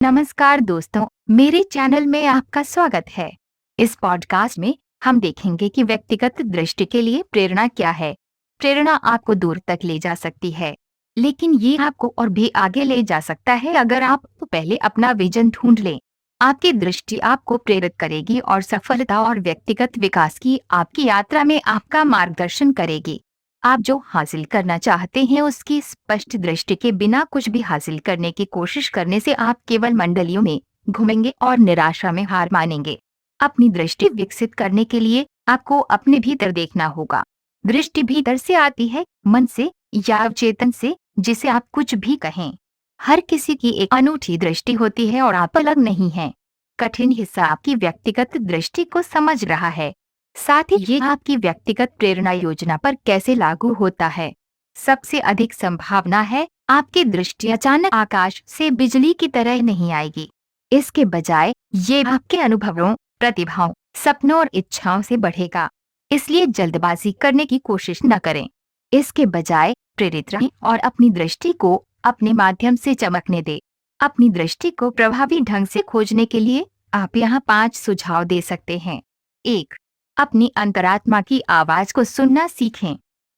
नमस्कार दोस्तों, मेरे चैनल में आपका स्वागत है। इस पॉडकास्ट में हम देखेंगे कि व्यक्तिगत दृष्टि के लिए प्रेरणा क्या है। प्रेरणा आपको दूर तक ले जा सकती है, लेकिन ये आपको और भी आगे ले जा सकता है अगर आप पहले अपना विजन ढूंढ लें। आपकी दृष्टि आपको प्रेरित करेगी और सफलता और व्यक्तिगत विकास की आपकी यात्रा में आपका मार्गदर्शन करेगी। आप जो हासिल करना चाहते हैं उसकी स्पष्ट दृष्टि के बिना कुछ भी हासिल करने की कोशिश करने से आप केवल मंडलियों में घूमेंगे और निराशा में हार मानेंगे। अपनी दृष्टि विकसित करने के लिए आपको अपने भीतर देखना होगा। दृष्टि भीतर से आती है, मन से या चेतन से, जिसे आप कुछ भी कहें। हर किसी की एक अनूठी दृष्टि होती है और आप अलग नहीं हैं। कठिन हिस्सा आपकी व्यक्तिगत दृष्टि को समझ रहा है, साथ ही ये आपकी व्यक्तिगत प्रेरणा योजना पर कैसे लागू होता है। सबसे अधिक संभावना है आपकी दृष्टि अचानक आकाश से बिजली की तरह नहीं आएगी। इसके बजाय ये आपके अनुभवों, प्रतिभाओं, सपनों और इच्छाओं से बढ़ेगा। इसलिए जल्दबाजी करने की कोशिश न करें। इसके बजाय प्रेरित रहें और अपनी दृष्टि को अपने माध्यम से चमकने दें। अपनी दृष्टि को प्रभावी ढंग से खोजने के लिए आप यहाँ 5 सुझाव दे सकते हैं। 1, अपनी अंतरात्मा की आवाज को सुनना सीखें।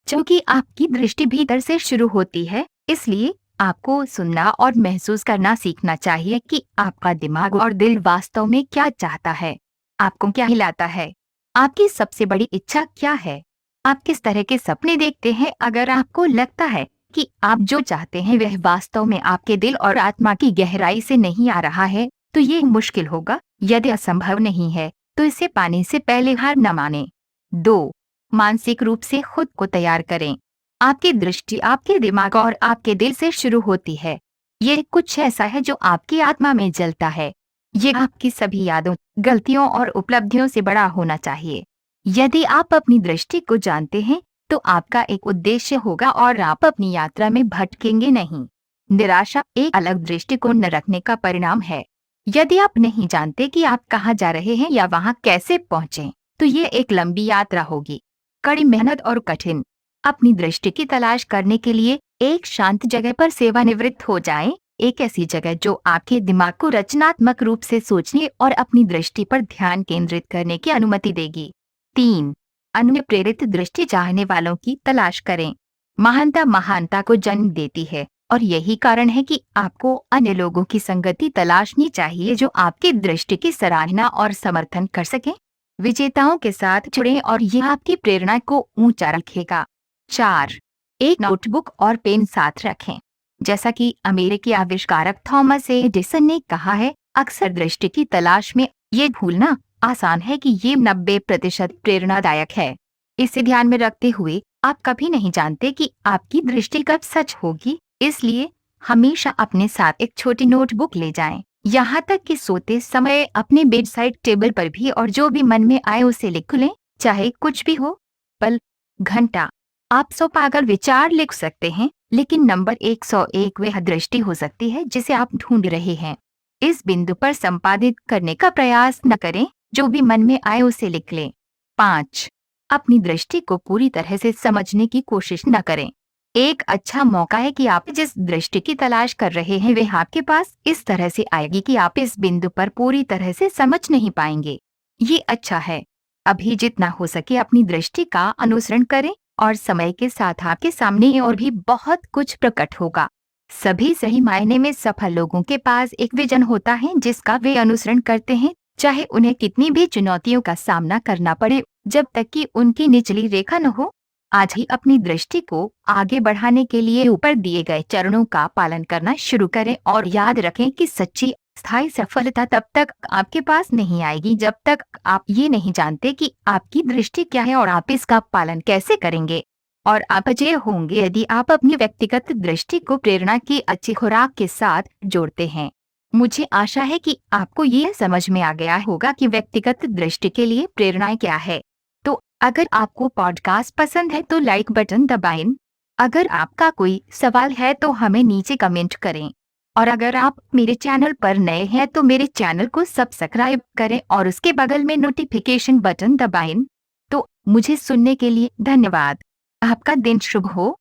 क्योंकि आपकी दृष्टि भीतर से शुरू होती है, इसलिए आपको सुनना और महसूस करना सीखना चाहिए कि आपका दिमाग और दिल वास्तव में क्या चाहता है। आपको क्या हिलाता है? आपकी सबसे बड़ी इच्छा क्या है? आप किस तरह के सपने देखते हैं? अगर आपको लगता है कि आप जो चाहते हैं वह वास्तव में आपके दिल और आत्मा की गहराई से नहीं आ रहा है, तो ये मुश्किल होगा। यदि असंभव नहीं है, तो इसे पाने से पहले हार न मानें। 2, मानसिक रूप से खुद को तैयार करें। आपकी दृष्टि आपके दिमाग और आपके दिल से शुरू होती है। ये कुछ ऐसा है जो आपकी आत्मा में जलता है। ये आपकी सभी यादों, गलतियों और उपलब्धियों से बड़ा होना चाहिए। यदि आप अपनी दृष्टि को जानते हैं, तो आपका एक उद्देश्य होगा और आप अपनी यात्रा में भटकेंगे नहीं। निराशा एक अलग दृष्टिकोण न रखने का परिणाम है। यदि आप नहीं जानते कि आप कहाँ जा रहे हैं या वहाँ कैसे पहुँचें, तो ये एक लंबी यात्रा होगी, कड़ी मेहनत और कठिन। अपनी दृष्टि की तलाश करने के लिए एक शांत जगह पर सेवानिवृत्त हो जाएं, एक ऐसी जगह जो आपके दिमाग को रचनात्मक रूप से सोचने और अपनी दृष्टि पर ध्यान केंद्रित करने की अनुमति देगी। 3, अन्य प्रेरित दृष्टि चाहने वालों की तलाश करें। महानता महानता को जन्म देती है, और यही कारण है कि आपको अन्य लोगों की संगति तलाशनी चाहिए जो आपकी दृष्टि की सराहना और समर्थन कर सकें। विजेताओं के साथ जुड़ें और यह आपकी प्रेरणा को ऊंचा रखेगा। 4, एक नोटबुक और पेन साथ रखें। जैसा कि अमेरिकी आविष्कारक थॉमस एडिसन ने कहा है, अक्सर दृष्टि की तलाश में ये भूलना आसान है कि ये 90% प्रेरणादायक है। इसे ध्यान में रखते हुए आप कभी नहीं जानते कि आपकी दृष्टि कब सच होगी, इसलिए हमेशा अपने साथ एक छोटी नोटबुक ले जाएं। यहाँ तक कि सोते समय अपने बेड साइड टेबल पर भी, और जो भी मन में आए उसे लिख लें, चाहे कुछ भी हो। पल, घंटा, आप 100 पागल विचार लिख सकते हैं, लेकिन नंबर 101 वह दृष्टि हो सकती है जिसे आप ढूंढ रहे हैं। इस बिंदु पर संपादित करने का प्रयास न करें, जो भी मन में आए उसे लिख लें। 5, अपनी दृष्टि को पूरी तरह से समझने की कोशिश न करें। एक अच्छा मौका है कि आप जिस दृष्टि की तलाश कर रहे हैं वह आपके पास इस तरह से आएगी कि आप इस बिंदु पर पूरी तरह से समझ नहीं पाएंगे। ये अच्छा है। अभी जितना हो सके अपनी दृष्टि का अनुसरण करें, और समय के साथ आपके सामने और भी बहुत कुछ प्रकट होगा। सभी सही मायने में सफल लोगों के पास एक विजन होता है जिसका वे अनुसरण करते हैं, चाहे उन्हें कितनी भी चुनौतियों का सामना करना पड़े, जब तक कि उनकी निचली रेखा न हो। आज ही अपनी दृष्टि को आगे बढ़ाने के लिए ऊपर दिए गए चरणों का पालन करना शुरू करें, और याद रखें कि सच्ची स्थायी सफलता तब तक आपके पास नहीं आएगी जब तक आप ये नहीं जानते कि आपकी दृष्टि क्या है और आप इसका पालन कैसे करेंगे। और आप अजय होंगे यदि आप अपनी व्यक्तिगत दृष्टि को प्रेरणा की अच्छी खुराक के साथ जोड़ते हैं। मुझे आशा है कि आपको ये समझ में आ गया होगा कि व्यक्तिगत दृष्टि के लिए प्रेरणा क्या है। तो अगर आपको पॉडकास्ट पसंद है तो लाइक बटन दबाएं। अगर आपका कोई सवाल है तो हमें नीचे कमेंट करें, और अगर आप मेरे चैनल पर नए हैं तो मेरे चैनल को सब्सक्राइब करें और उसके बगल में नोटिफिकेशन बटन दबाएं। तो मुझे सुनने के लिए धन्यवाद। आपका दिन शुभ हो।